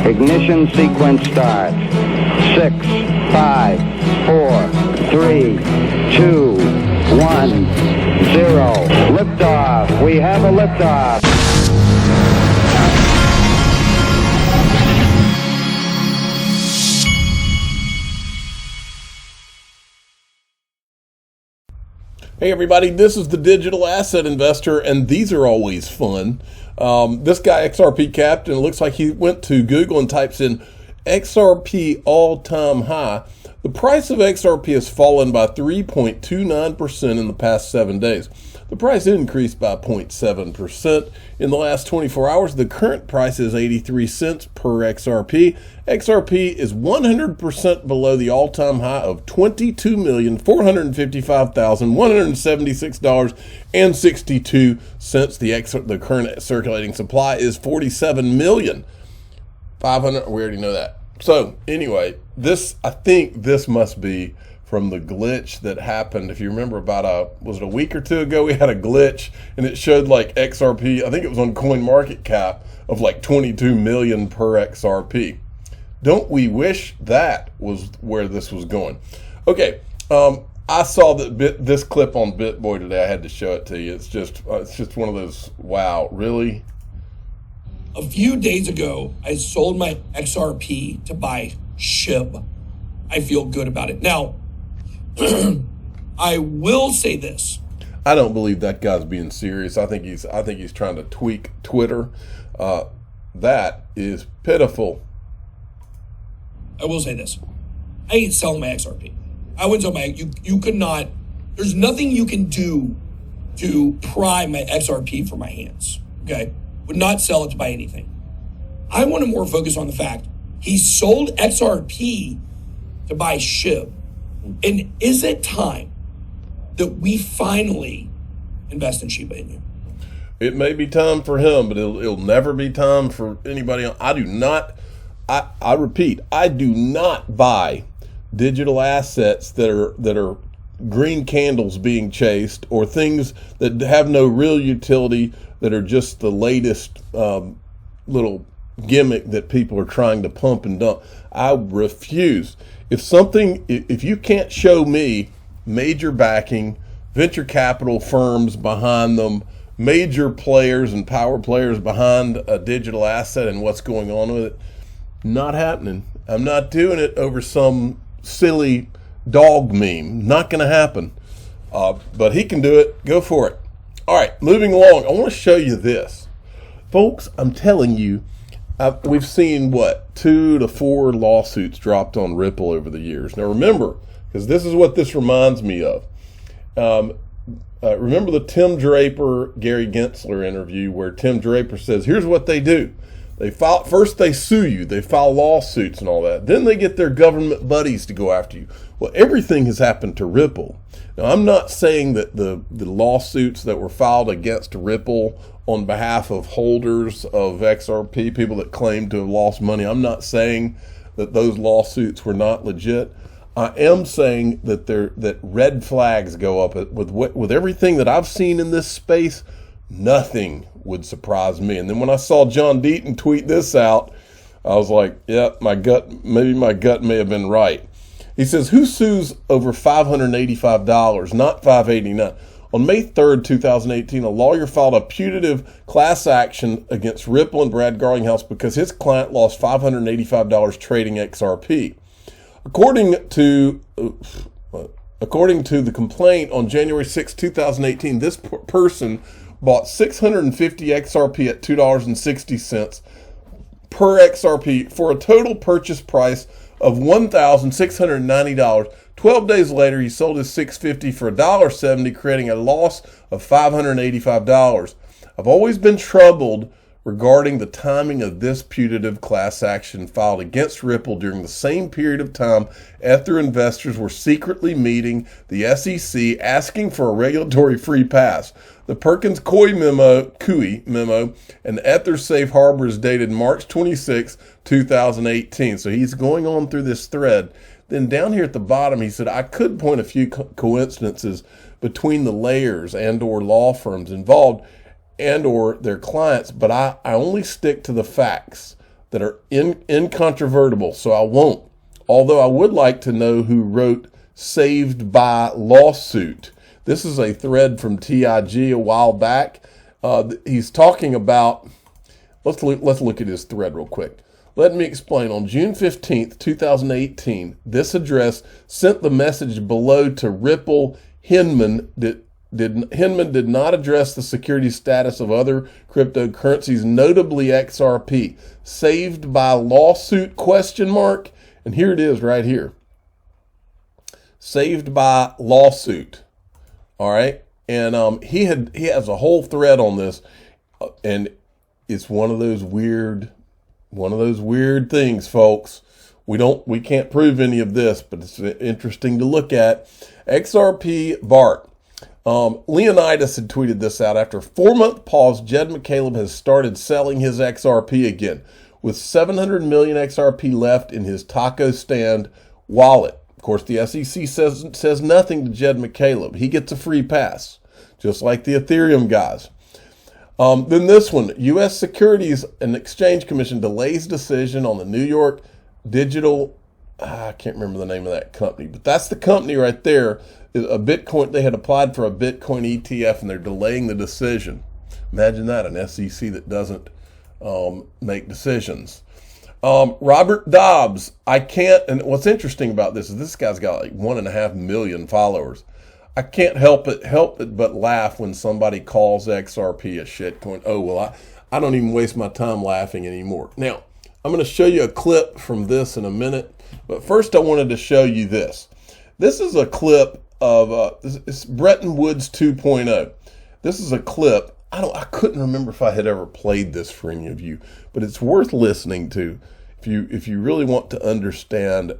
Ignition sequence starts. 6, 5, 4, 3, 2, 1, 0. Liftoff. We have a liftoff. Hey everybody, this is the Digital Asset Investor, and these are always fun. This guy, XRP Captain, it looks like he went to Google and types in XRP all-time high. The price of XRP has fallen by 3.29% in the past 7 days. The price increased by 0.7% in the last 24 hours. The current price is 83 cents per XRP. XRP is 100% below the all-time high of $22,455,176.62. The current circulating supply is 47,500,000. We already know that. So anyway, I think this must be from the glitch that happened. If you remember, was it a week or two ago, we had a glitch and it showed like XRP, I think it was on CoinMarketCap, of like 22 million per XRP. Don't we wish that was where this was going? Okay, I saw this clip on BitBoy today. I had to show it to you. It's just one of those, wow, really? A few days ago, I sold my XRP to buy SHIB. I feel good about it. Now, I will say this. I don't believe that guy's being serious. I think he's trying to tweak Twitter. That is pitiful. I will say this. I ain't selling my XRP. I wouldn't sell my, you could not, there's nothing you can do to pry my XRP from my hands. Okay? Would not sell it to buy anything. I want to more focus on the fact he sold XRP to buy SHIB. And is it time that we finally invest in Shiba Inu? It may be time for him, but it'll never be time for anybody else. I repeat, I do not buy digital assets that are green candles being chased, or things that have no real utility, that are just the latest little gimmick that people are trying to pump and dump. I refuse. If you can't show me major backing, venture capital firms behind them, major players and power players behind a digital asset and what's going on with it, not happening. I'm not doing it over some silly dog meme. Not going to happen. But he can do it. Go for it. All right, moving along. I want to show you this. Folks, I'm telling you, we've seen, 2 to 4 lawsuits dropped on Ripple over the years. Now remember, because this is what this reminds me of. Remember the Tim Draper, Gary Gensler interview where Tim Draper says, here's what they do. First they sue you, they file lawsuits and all that. Then they get their government buddies to go after you. Well, everything has happened to Ripple. Now, I'm not saying that the lawsuits that were filed against Ripple on behalf of holders of XRP, people that claim to have lost money, I'm not saying that those lawsuits were not legit. I am saying that red flags go up with everything that I've seen in this space. Nothing would surprise me. And then when I saw John Deaton tweet this out, I was like, yeah, maybe my gut may have been right. He says, who sues over $585, not $589? On May 3rd, 2018, a lawyer filed a putative class action against Ripple and Brad Garlinghouse because his client lost $585 trading XRP. According to the complaint, on January 6, 2018, this person bought 650 XRP at $2.60 per XRP for a total purchase price of $1,690. 12 days later, he sold his 650 for $1.70, creating a loss of $585. I've always been troubled regarding the timing of this putative class action filed against Ripple during the same period of time Ether investors were secretly meeting the SEC asking for a regulatory free pass. The Perkins Coie memo and Ether Safe Harbor is dated March 26, 2018. So he's going on through this thread. Then down here at the bottom, he said, I could point a few coincidences between the layers and or law firms involved and or their clients, but I only stick to the facts. that are incontrovertible, so I won't. Although I would like to know who wrote Saved by Lawsuit. This is a thread from TIG a while back. He's talking about, let's look at his thread real quick. Let me explain. On June 15th, 2018, this address sent the message below to Ripple. Hinman did not address the security status of other cryptocurrencies, notably XRP. Saved by Lawsuit, ? And here it is right here. Saved by Lawsuit. All right. And he has a whole thread on this, and it's one of those weird things, folks. We can't prove any of this, but it's interesting to look at. XRP Bart. Leonidas had tweeted this out. After a 4-month pause, Jed McCaleb has started selling his XRP again, with 700 million XRP left in his taco stand wallet. Of course, the SEC says nothing to Jed McCaleb. He gets a free pass, just like the Ethereum guys. Then this one, U.S. Securities and Exchange Commission delays decision on the New York Digital, I can't remember the name of that company, but that's the company right there. A Bitcoin, they had applied for a Bitcoin ETF and they're delaying the decision. Imagine that, an SEC that doesn't make decisions. Robert Dobbs, I can't, and what's interesting about this is this guy's got like 1.5 million followers. I can't help it but laugh when somebody calls XRP a shitcoin. Oh, well, I don't even waste my time laughing anymore. Now, I'm going to show you a clip from this in a minute, but first I wanted to show you this. This is a clip of it's Bretton Woods 2.0. This is a clip. I couldn't remember if I had ever played this for any of you, but it's worth listening to if you really want to understand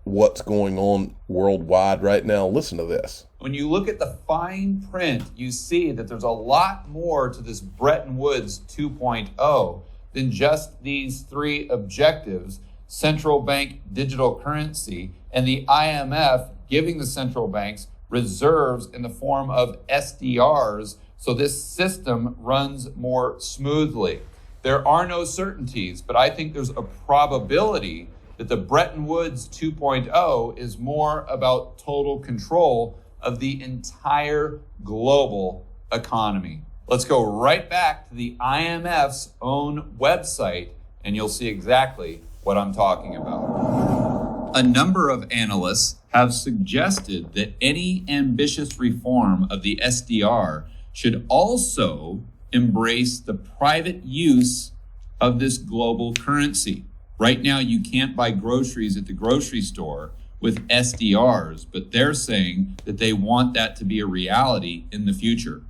what's going on worldwide right now. Listen to this. When you look at the fine print, you see that there's a lot more to this Bretton Woods 2.0 than just these 3 objectives: central bank digital currency, and the IMF giving the central banks reserves in the form of SDRs, so this system runs more smoothly. There are no certainties, but I think there's a probability that the Bretton Woods 2.0 is more about total control of the entire global economy. Let's go right back to the IMF's own website, and you'll see exactly what I'm talking about. A number of analysts have suggested that any ambitious reform of the SDR should also embrace the private use of this global currency. Right now, you can't buy groceries at the grocery store with SDRs, but they're saying that they want that to be a reality in the future.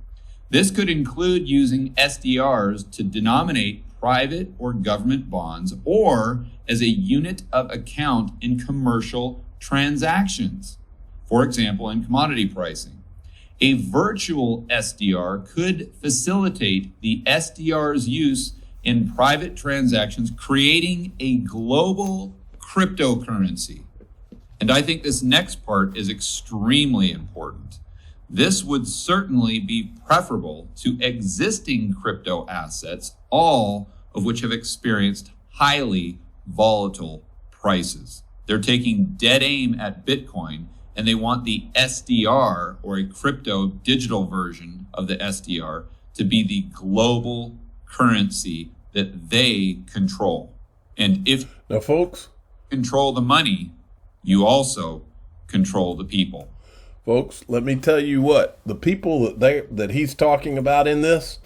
This could include using SDRs to denominate private or government bonds, or as a unit of account in commercial transactions, for example, in commodity pricing. A virtual SDR could facilitate the SDR's use in private transactions, creating a global cryptocurrency. And I think this next part is extremely important. This would certainly be preferable to existing crypto assets, all of which have experienced highly volatile prices. They're taking dead aim at Bitcoin, and they want the SDR, or a crypto digital version of the SDR, to be the global currency that they control. And if now, folks, you control the money, you also control the people. Folks, let me tell you what, the people that he's talking about in this,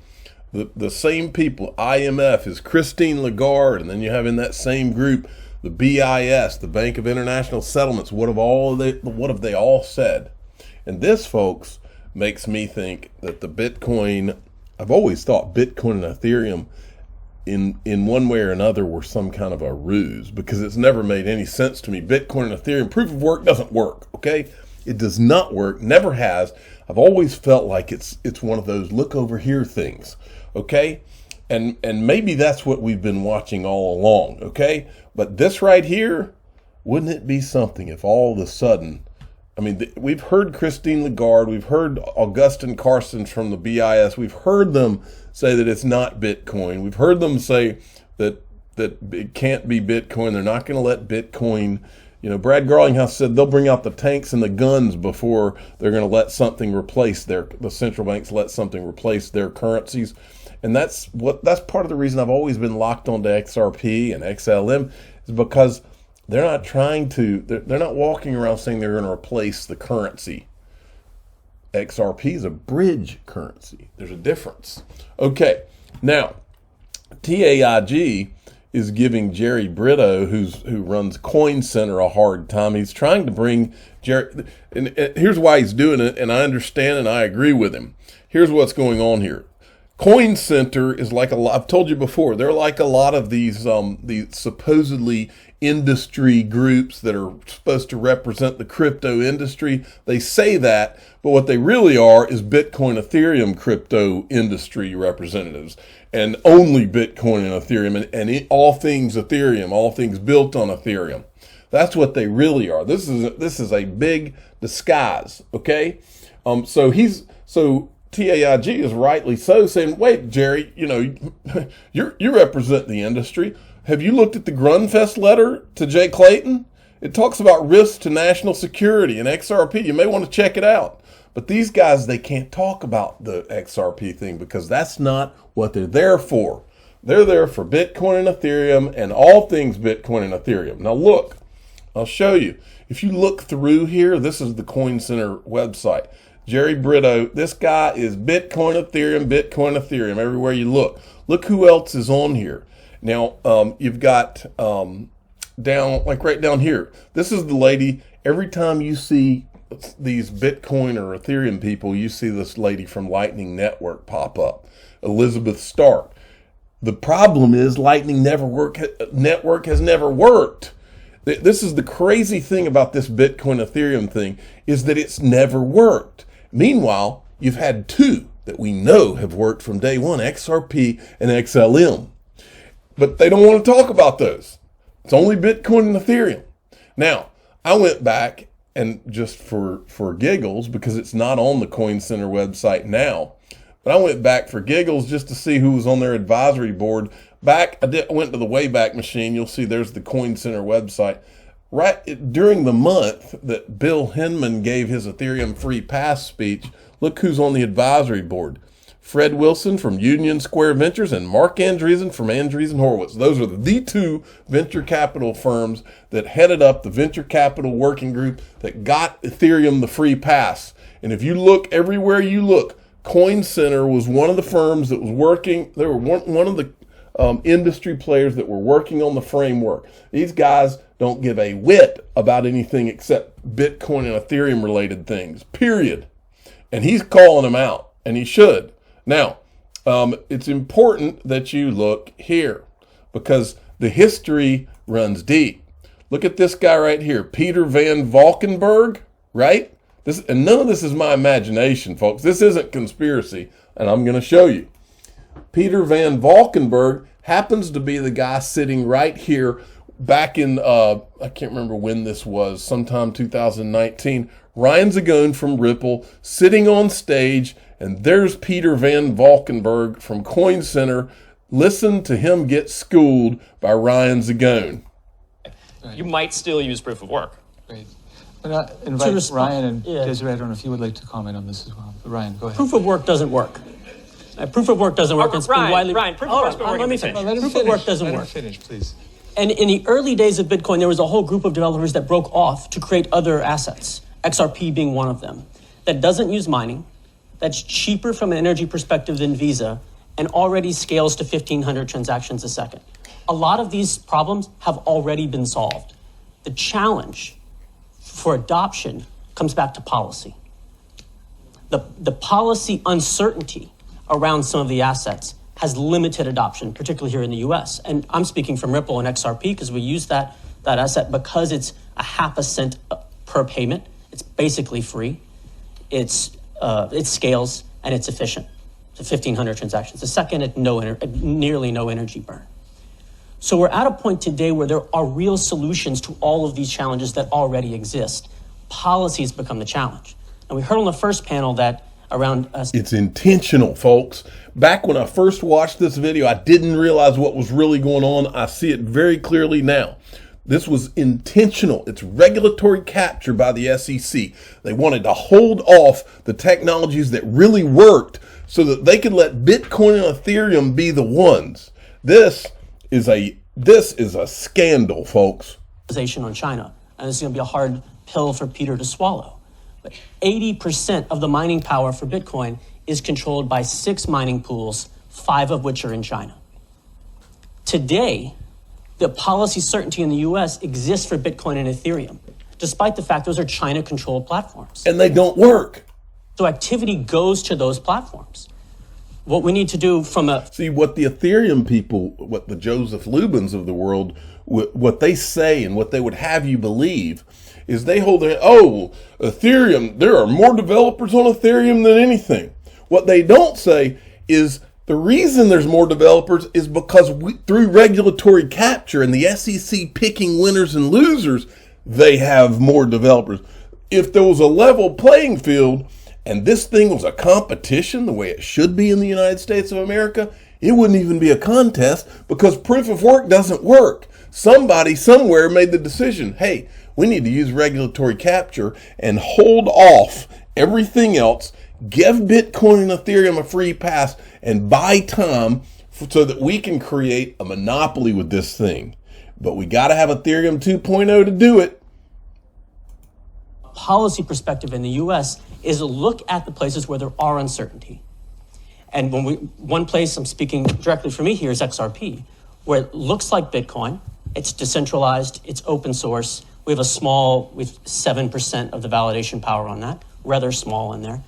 the same people, IMF is Christine Lagarde, and then you have in that same group the BIS, the Bank of International Settlements. What have they all said? And this, folks, makes me think that the Bitcoin, I've always thought Bitcoin and Ethereum in one way or another were some kind of a ruse, because it's never made any sense to me. Bitcoin and Ethereum, proof of work doesn't work, okay? It does not work, never has. I've always felt like it's one of those look over here things, okay? And maybe that's what we've been watching all along, okay? But this right here, wouldn't it be something if all of a sudden, I mean, we've heard Christine Lagarde, we've heard Augustin Carstens from the BIS, we've heard them say that it's not Bitcoin, we've heard them say that that it can't be Bitcoin. They're not going to let Bitcoin. Brad Garlinghouse said they'll bring out the tanks and the guns before they're going to let something replace the central banks let something replace their currencies. And that's part of the reason I've always been locked onto XRP and XLM, is because they're not trying to, they're not walking around saying they're going to replace the currency. XRP is a bridge currency. There's a difference. Okay, now TAIG is giving Jerry Brito, who runs Coin Center, a hard time. He's trying to bring Jerry, and here's why he's doing it, and I understand and I agree with him. Here's what's going on here. Coin Center is like I've told you before, they're like a lot of these supposedly industry groups that are supposed to represent the crypto industry. They say that, but what they really are is Bitcoin, Ethereum crypto industry representatives, and only Bitcoin and Ethereum, and all things Ethereum, all things built on Ethereum. That's what they really are. This is a big disguise. Okay, so TAIG is rightly so saying, wait, Jerry, you represent the industry. Have you looked at the Grunfest letter to Jay Clayton? It talks about risks to national security and XRP. You may want to check it out. But these guys, they can't talk about the XRP thing because that's not what they're there for. They're there for Bitcoin and Ethereum and all things Bitcoin and Ethereum. Now look, I'll show you. If you look through here, this is the Coin Center website. Jerry Brito, this guy is Bitcoin, Ethereum, everywhere you look. Look who else is on here. Now, you've got right down here. This is the lady, every time you see these Bitcoin or Ethereum people, you see this lady from Lightning Network pop up, Elizabeth Stark. The problem is Lightning Network has never worked. This is the crazy thing about this Bitcoin Ethereum thing, is that it's never worked. Meanwhile, you've had two that we know have worked from day one, XRP and XLM. But they don't want to talk about those. It's only Bitcoin and Ethereum. Now, I went back and just for giggles, because it's not on the Coin Center website now, but I went back for giggles just to see who was on their advisory board. I went to the Wayback Machine. You'll see there's the Coin Center website. Right during the month that Bill Hinman gave his Ethereum free pass speech, look who's on the advisory board. Fred Wilson from Union Square Ventures and Mark Andreessen from Andreessen Horowitz. Those are the two venture capital firms that headed up the venture capital working group that got Ethereum the free pass. And if you look everywhere you look, Coin Center was one of the firms that was working. They were one of the industry players that were working on the framework. These guys don't give a whit about anything except Bitcoin and Ethereum related things, period. And he's calling them out, and he should. Now, it's important that you look here because the history runs deep. Look at this guy right here, Peter Van Valkenburg, right? And none of this is my imagination, folks. This isn't conspiracy, and I'm going to show you. Peter Van Valkenburg happens to be the guy sitting right here back in, I can't remember when this was, sometime 2019. Ryan Zagone from Ripple sitting on stage, and there's Peter Van Valkenburg from Coin Center. Listen to him get schooled by Ryan Zagone. You might still use proof of work. Great. But I invite Ryan and Desiree, I don't know if you would like to comment on this as well. But Ryan, go ahead. Proof of work doesn't work. Proof of work doesn't work. It's been widely... Ryan, proof of work's been working. Let me finish. Proof of work doesn't work. Let him finish, please. And in the early days of Bitcoin, there was a whole group of developers that broke off to create other assets, XRP being one of them, that doesn't use mining, that's cheaper from an energy perspective than Visa, and already scales to 1,500 transactions a second. A lot of these problems have already been solved. The challenge for adoption comes back to policy. The policy uncertainty around some of the assets has limited adoption, particularly here in the US. And I'm speaking from Ripple and XRP because we use that asset because it's a half a cent per payment. It's basically free. It scales and it's efficient. It's 1,500 transactions a second at nearly no energy burn. So we're at a point today where there are real solutions to all of these challenges that already exist. Policies become the challenge. And we heard on the first panel that around It's intentional, folks. Back when I first watched this video, I didn't realize what was really going on. I see it very clearly now. This was intentional. It's regulatory capture by the SEC. They wanted to hold off the technologies that really worked so that they could let Bitcoin and Ethereum be the ones. This is a scandal, folks. on China, and this is going to be a hard pill for Peter to swallow. But 80% of the mining power for Bitcoin is controlled by 6 mining pools, 5 of which are in China. Today, the policy certainty in the US exists for Bitcoin and Ethereum, despite the fact those are China-controlled platforms. And they don't work. So activity goes to those platforms. What we need to do from a... See, what the Ethereum people, what the Joseph Lubins of the world, what they say and what they would have you believe is they hold their, Ethereum, there are more developers on Ethereum than anything. What they don't say is the reason there's more developers is because through regulatory capture and the SEC picking winners and losers, they have more developers. If there was a level playing field and this thing was a competition the way it should be in the United States of America, it wouldn't even be a contest because proof of work doesn't work. Somebody somewhere made the decision, hey, we need to use regulatory capture and hold off everything else, give Bitcoin and Ethereum a free pass, and buy time so that we can create a monopoly with this thing. But we got to have Ethereum 2.0 to do it. Policy perspective in the US is to look at the places where there are uncertainty. And one place I'm speaking directly for me here is XRP, where it looks like Bitcoin. It's decentralized, it's open source. We have 7% of the validation power on that, rather small in there.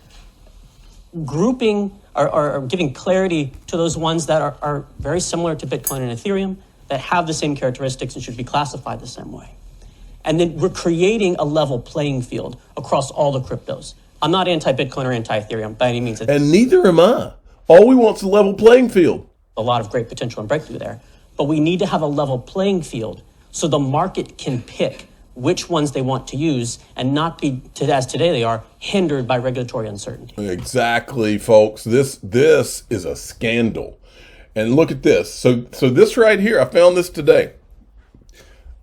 Grouping or giving clarity to those ones that are very similar to Bitcoin and Ethereum, that have the same characteristics and should be classified the same way. And then we're creating a level playing field across all the cryptos. I'm not anti-Bitcoin or anti-Ethereum by any means. And neither am I. All we want is a level playing field. A lot of great potential and breakthrough there. But we need to have a level playing field so the market can pick which ones they want to use and not be, as today they are, hindered by regulatory uncertainty. Exactly, folks. This is a scandal. And look at this. So this right here, I found this today.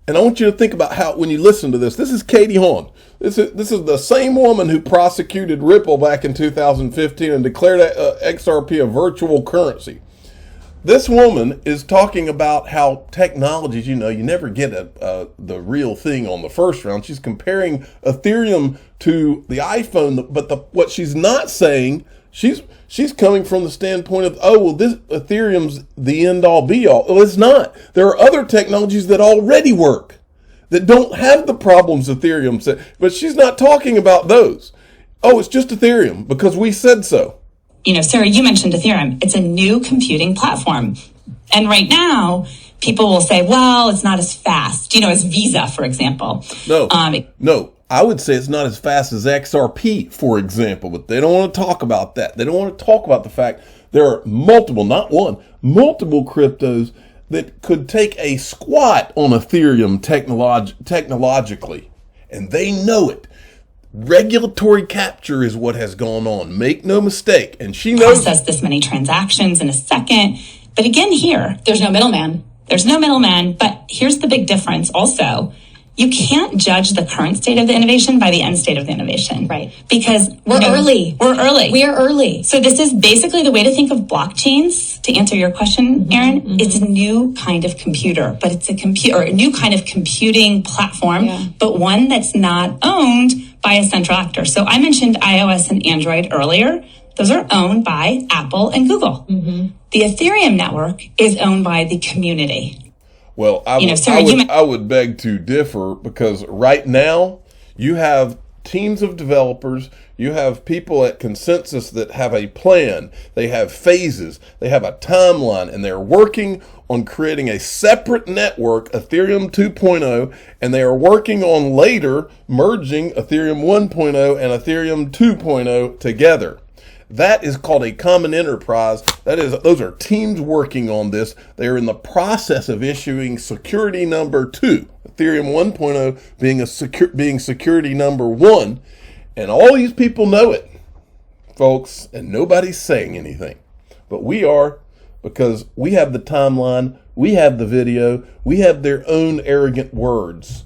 And I want you to think about how, when you listen to this, this is Katie Hawn. This is the same woman who prosecuted Ripple back in 2015 and declared XRP a virtual currency. This woman is talking about how technologies, you never get the real thing on the first round. She's comparing Ethereum to the iPhone, but what she's not saying, she's coming from the standpoint of, this Ethereum's the end all be all. Well, it's not. There are other technologies that already work that don't have the problems Ethereum said, but she's not talking about those. It's just Ethereum because we said so. Sarah, you mentioned Ethereum. It's a new computing platform. And right now, people will say, well, it's not as fast, as Visa, for example. No, I would say it's not as fast as XRP, for example, but they don't want to talk about that. They don't want to talk about the fact there are multiple cryptos that could take a squat on Ethereum technologically, and they know it. Regulatory capture is what has gone on. Make no mistake. And she knows. Process this many transactions in a second. But again, here, there's no middleman. But here's the big difference also. You can't judge the current state of the innovation by the end state of the innovation. Right. Because we're early. We are early. So this is basically the way to think of blockchains, to answer your question, Aaron. Mm-hmm. It's a new kind of computer, but it's a new kind of computing platform, but one that's not owned by a central actor. So I mentioned iOS and Android earlier. Those are owned by Apple and Google. Mm-hmm. The Ethereum network is owned by the community. Well, I would beg to differ because right now you have teams of developers, you have people at Consensus that have a plan, they have phases, they have a timeline, and they're working on creating a separate network, Ethereum 2.0, and they are working on later merging Ethereum 1.0 and Ethereum 2.0 together. That is called a common enterprise. Those are teams working on this. They are in the process of issuing security number 2, Ethereum 1.0 being security number 1, and all these people know it. folks, and nobody's saying anything. But we are, because we have the timeline, we have the video, we have their own arrogant words.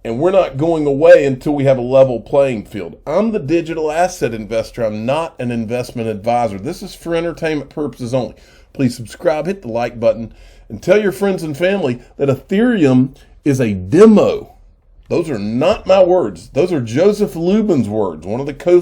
And we're not going away until we have a level playing field. I'm the digital asset investor. I'm not an investment advisor. This is for entertainment purposes only. Please subscribe, hit the like button, and tell your friends and family that Ethereum is a demo. Those are not my words. Those are Joseph Lubin's words, one of the co